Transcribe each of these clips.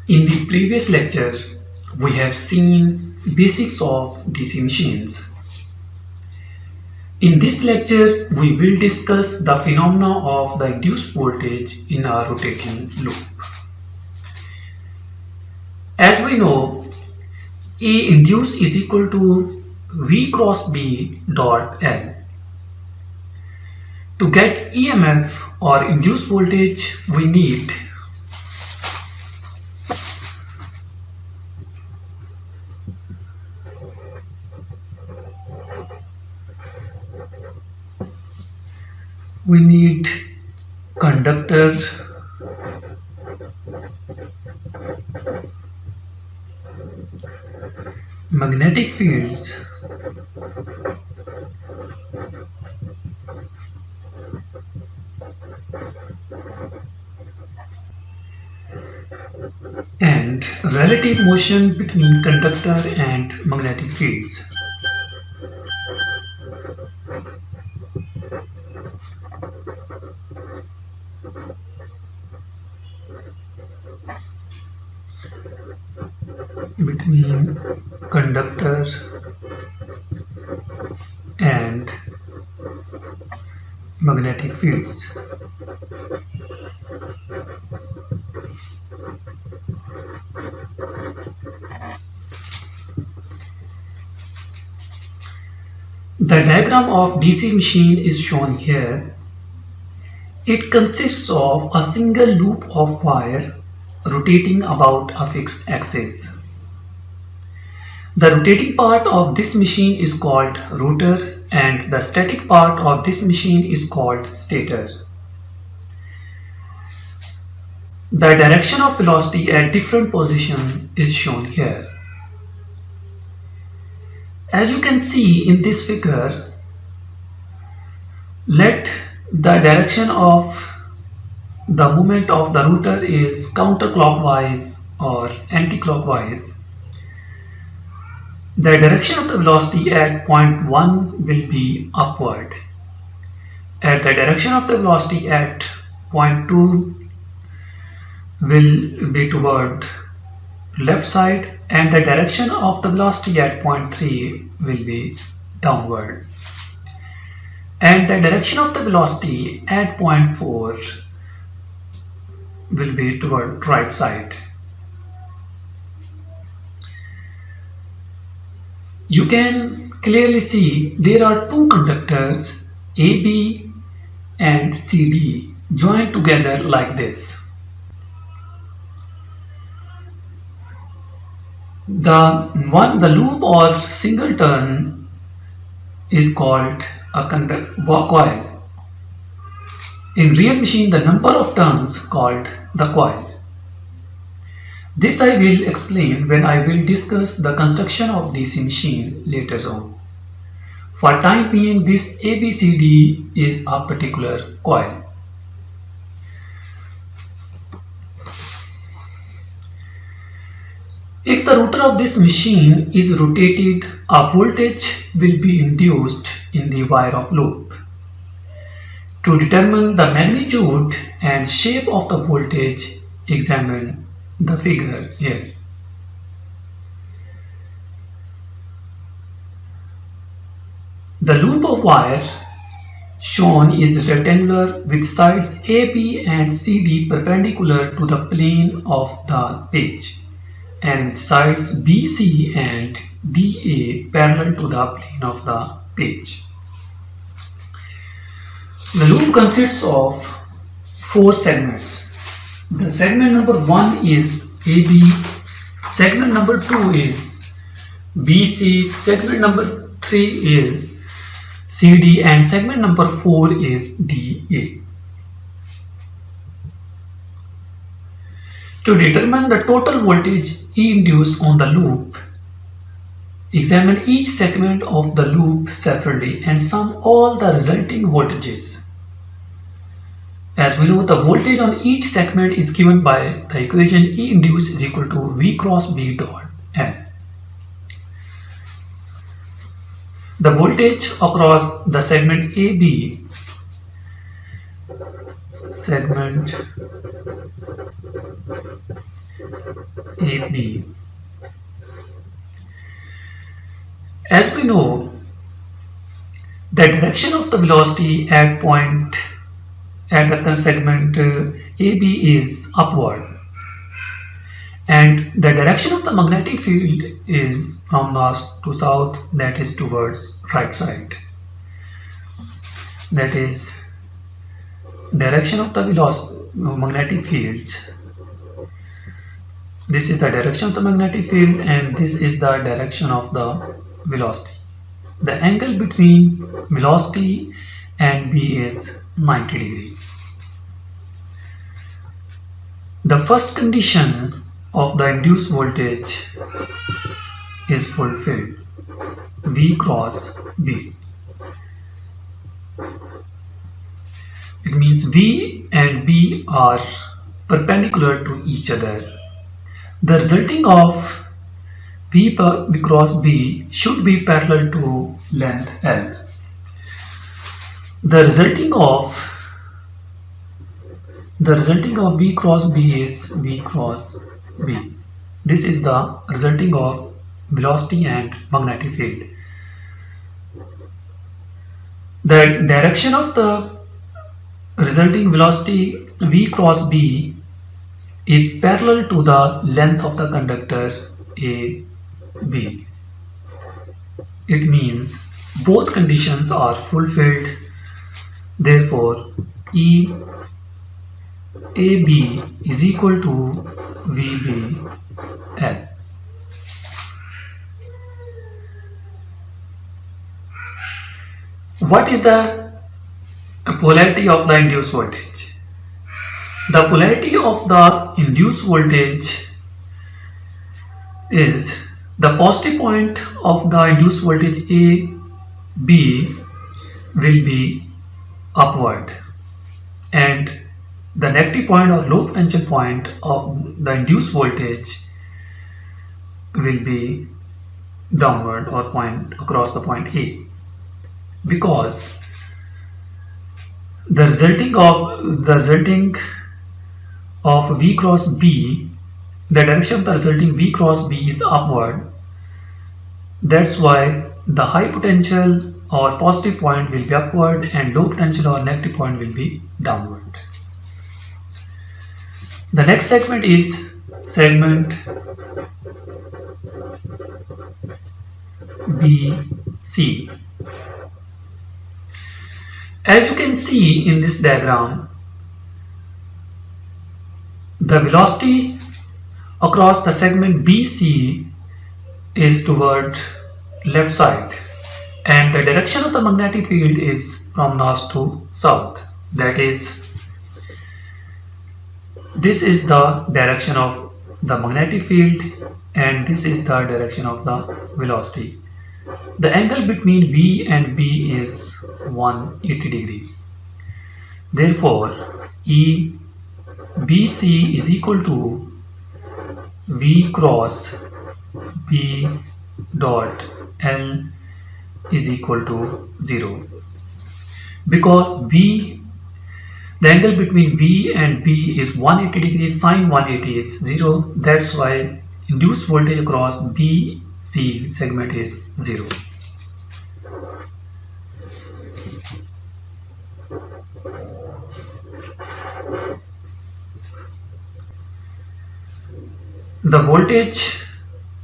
In the previous lecture, we have seen basics of DC machines. In this lecture, we will discuss the phenomena of the induced voltage in a rotating loop. As we know, A induced is equal to V cross B dot L. To get EMF or induced voltage, we need conductor, magnetic fields, and relative motion between conductor and magnetic fields. Between conductor and magnetic fields. The diagram of DC machine is shown here. It consists of a single loop of wire rotating about a fixed axis. The rotating part of this machine is called rotor and the static part of this machine is called stator. The direction of velocity at different positions is shown here. As you can see in this figure, let the direction of the movement of the rotor is counterclockwise or anti-clockwise. The direction of the velocity at point 1 will be upward. At the direction of the velocity at point 2 will be toward left side and the direction of the velocity at point 3 will be downward. And the direction of the velocity at point 4 will be toward right side. You can clearly see there are two conductors AB and CD joined together like this. The loop or single turn is called a coil. In real machine, the number of turns called the coil. This I will explain when I will discuss the construction of DC machine later on. For time being, this ABCD is a particular coil. If the rotor of this machine is rotated, a voltage will be induced in the wire of loop. To determine the magnitude and shape of the voltage, examine the figure here. The loop of wire shown is rectangular with sides AB and CD perpendicular to the plane of the page and sides BC and DA parallel to the plane of the page. The loop consists of 4 segments. The segment number 1 is AB, segment number 2 is BC, segment number 3 is CD and segment number 4 is DA. To determine the total voltage E induced on the loop, examine each segment of the loop separately and sum all the resulting voltages. As we know, the voltage on each segment is given by the equation E induced is equal to V cross B dot L. The voltage across the segment AB AB. As we know, the direction of the velocity at point at the segment AB is upward, and the direction of the magnetic field is from north to south, that is towards right side. That is direction of the magnetic fields. This is the direction of the magnetic field and this is the direction of the velocity. The angle between velocity and B is 90 degree. The first condition of the induced voltage is fulfilled, V cross B. It means V and B are perpendicular to each other. The resulting of V cross B should be parallel to length L. The resulting of V cross B is V cross B. This is the resulting of velocity and magnetic field. The direction of the resulting velocity V cross B is parallel to the length of the conductor AB. It means both conditions are fulfilled. Therefore, EAB is equal to VBL. What is the polarity of the induced voltage? The polarity of the induced voltage is the positive point of the induced voltage AB will be upward and the negative point or low potential point of the induced voltage will be downward or point across the point A, because the resulting of V cross B, the direction of the resulting V cross B is upward. That's why the high potential or positive point will be upward and low potential or negative point will be downward. The next segment is segment BC. As you can see in this diagram, the velocity across the segment BC is toward left side and the direction of the magnetic field is from north to south. That is, this is the direction of the magnetic field and this is the direction of the velocity. The angle between V and B is 180 degree. Therefore, EBC is equal to V cross B dot L is equal to 0. Because the angle between V and B is 180 degrees, sine 180 is 0. That's why induced voltage across BC segment is 0. The voltage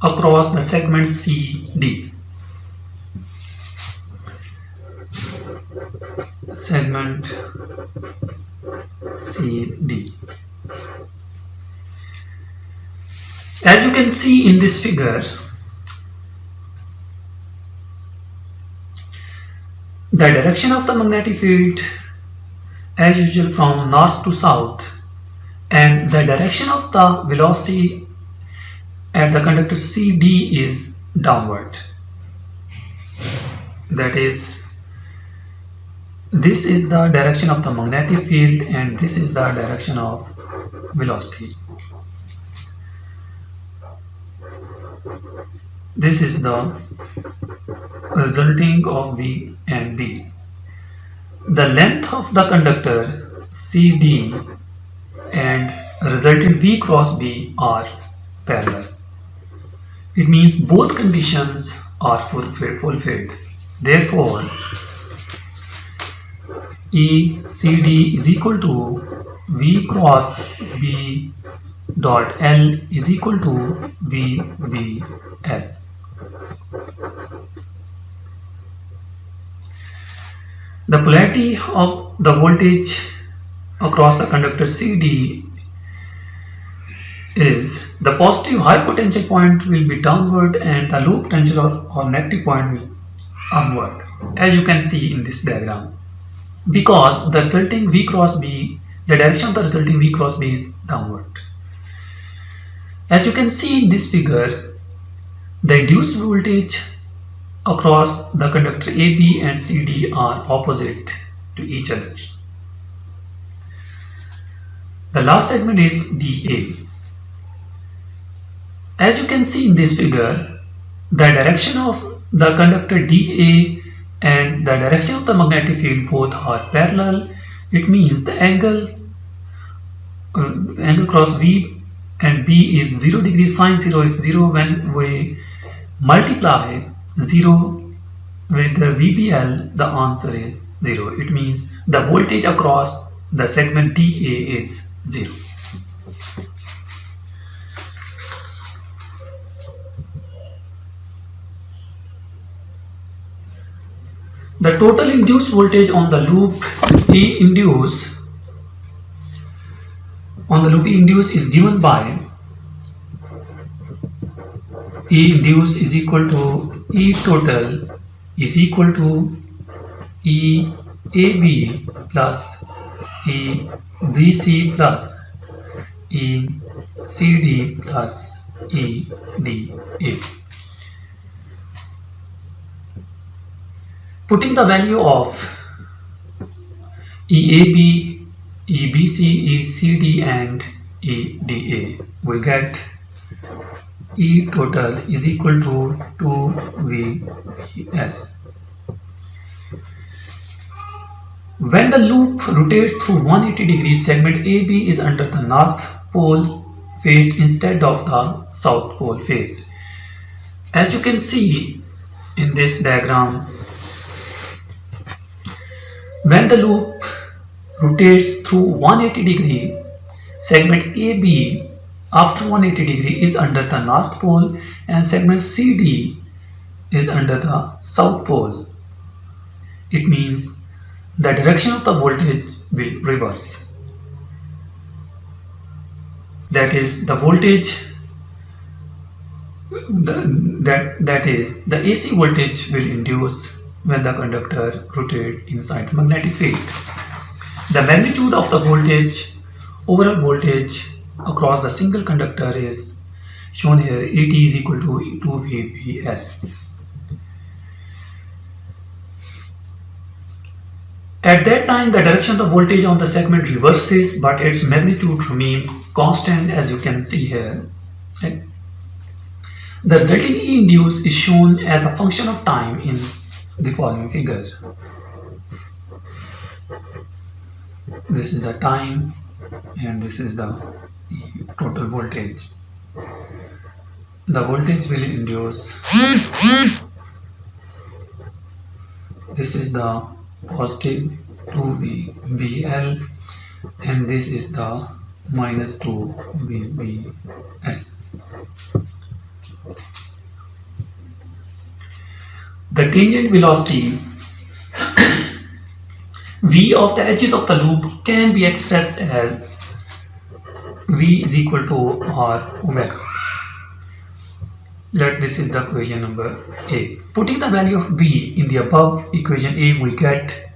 across the segment CD. Segment CD. As you can see in this figure, the direction of the magnetic field as usual from north to south and the direction of the velocity at the conductor CD is downward. That is, this is the direction of the magnetic field and this is the direction of velocity. This is the resulting of V and B. The length of the conductor CD and resultant V cross B are parallel. It means both conditions are fulfilled. Therefore, ECD is equal to V cross B dot L is equal to VBL. The polarity of the voltage across the conductor CD is the positive high potential point will be downward and the low potential or negative point will upward, as you can see in this diagram. Because the resulting V cross B, the direction of the resulting V cross B is downward. As you can see in this figure, the induced voltage across the conductor AB and CD are opposite to each other. The last segment is DA. As you can see in this figure, the direction of the conductor DA and the direction of the magnetic field both are parallel. It means the angle cross V and B is 0 degree, sine 0 is 0. When we multiply 0 with the VBL, the answer is 0. It means the voltage across the segment DA is 0. The total induced voltage on the loop E induced is given by E induced is equal to E total is equal to E AB plus E BC plus E CD plus E DA. Putting the value of EAB, EBC, ECD and EDA, we get E total is equal to 2VBL. When the loop rotates through 180 degrees, segment AB is under the north pole phase instead of the south pole phase. As you can see in this diagram, when the loop rotates through 180 degree, segment AB after 180 degree is under the north pole and segment CD is under the south pole. It means the direction of the voltage will reverse. That is, the voltage that is the AC voltage will induce when the conductor rotates inside the magnetic field. The magnitude of the voltage, overall voltage across the single conductor is shown here. AT is equal to 2VBL. At that time, the direction of the voltage on the segment reverses, but its magnitude remains constant, as you can see here. Okay. The resulting E induced is shown as a function of time in the following figure. This is the time and this is the total voltage. The voltage will induce. This is the positive 2VBL and this is the minus 2VBL. The tangent velocity V of the edges of the loop can be expressed as V is equal to R omega. This is the equation number A. Putting the value of B in the above equation A, we get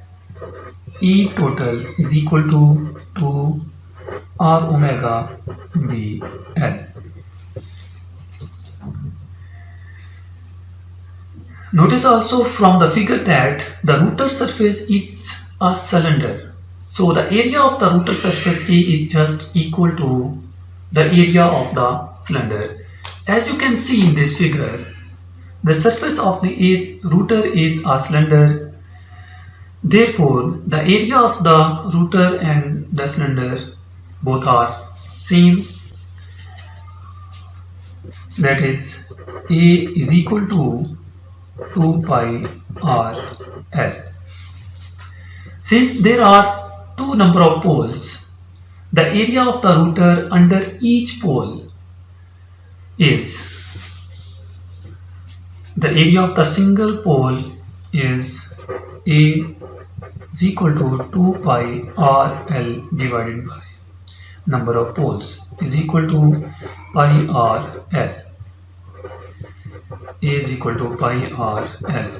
E total is equal to R omega BL. Notice also from the figure that the router surface is a cylinder. So the area of the router surface A is just equal to the area of the cylinder. As you can see in this figure, the surface of the router is a cylinder. Therefore, the area of the router and the cylinder both are same. that is A is equal to 2 pi r L. Since there are two number of poles, the area of the router under each pole is the area of the single pole is A is equal to 2 pi r L divided by number of poles is equal to pi r L. A is equal to pi r L.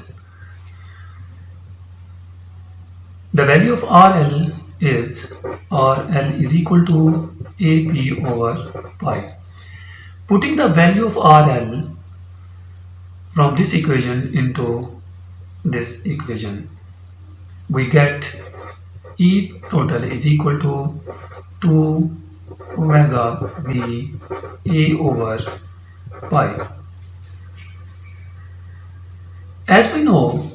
The value of RL is RL is equal to AP over pi. Putting the value of RL from this equation into this equation, we get E total is equal to 2 omega V A over pi. As we know,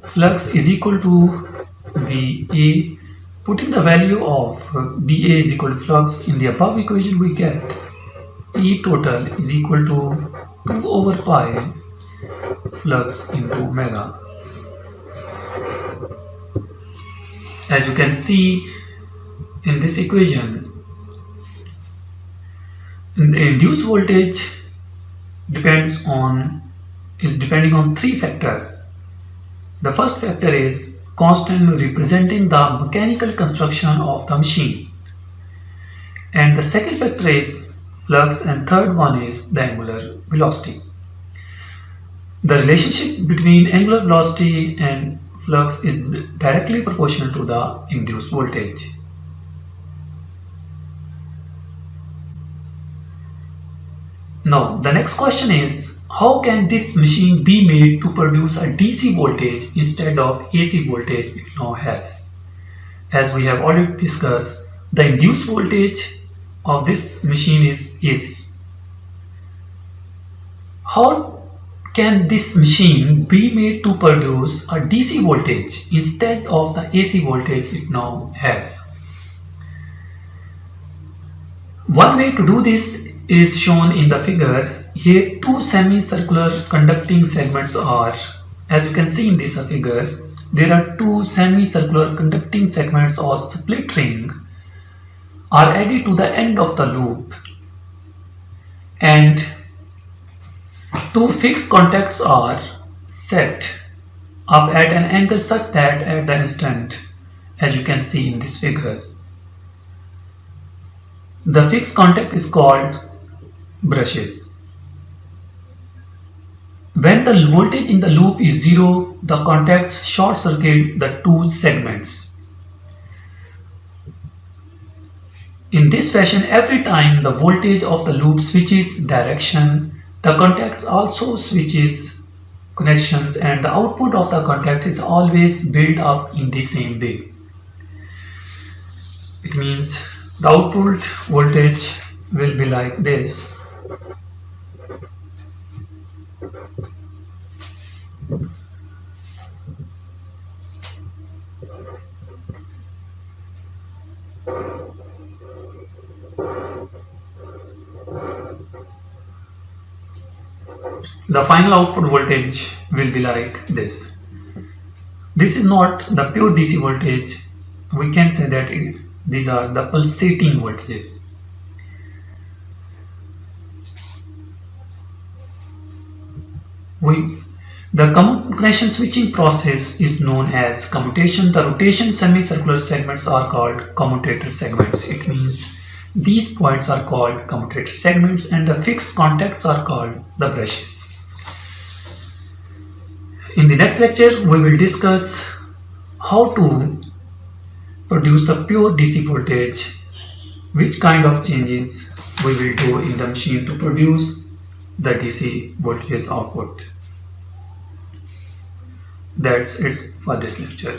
flux is equal to VA. Putting the value of VA is equal to flux in the above equation, we get E total is equal to 2 over pi flux into omega. As you can see in this equation, the induced voltage depending on three factors. The first factor is constant representing the mechanical construction of the machine, and the second factor is flux, and third one is the angular velocity. The relationship between angular velocity and flux is directly proportional to the induced voltage. Now the next question is, how can this machine be made to produce a DC voltage instead of AC voltage it now has? As we have already discussed, the induced voltage of this machine is AC. How can this machine be made to produce a DC voltage instead of the AC voltage it now has? One way to do this is shown in the figure. Here two semicircular conducting segments are, as you can see in this figure, there are two semicircular conducting segments or split ring are added to the end of the loop, and two fixed contacts are set up at an angle such that at the instant, as you can see in this figure, the fixed contact is called brushes. When the voltage in the loop is zero, the contacts short circuit the two segments. In this fashion, every time the voltage of the loop switches direction, the contacts also switches connections, and the output of the contact is always built up in the same way. It means the output voltage will be like this. The final output voltage will be like this. This is not the pure DC voltage. We can say that these are the pulsating voltages. The combination switching process is known as commutation. The rotation semicircular segments are called commutator segments. It means these points are called commutator segments, and the fixed contacts are called the brushes. In the next lecture, we will discuss how to produce the pure DC voltage, which kind of changes we will do in the machine to produce the DC voltage output. That's it for this lecture.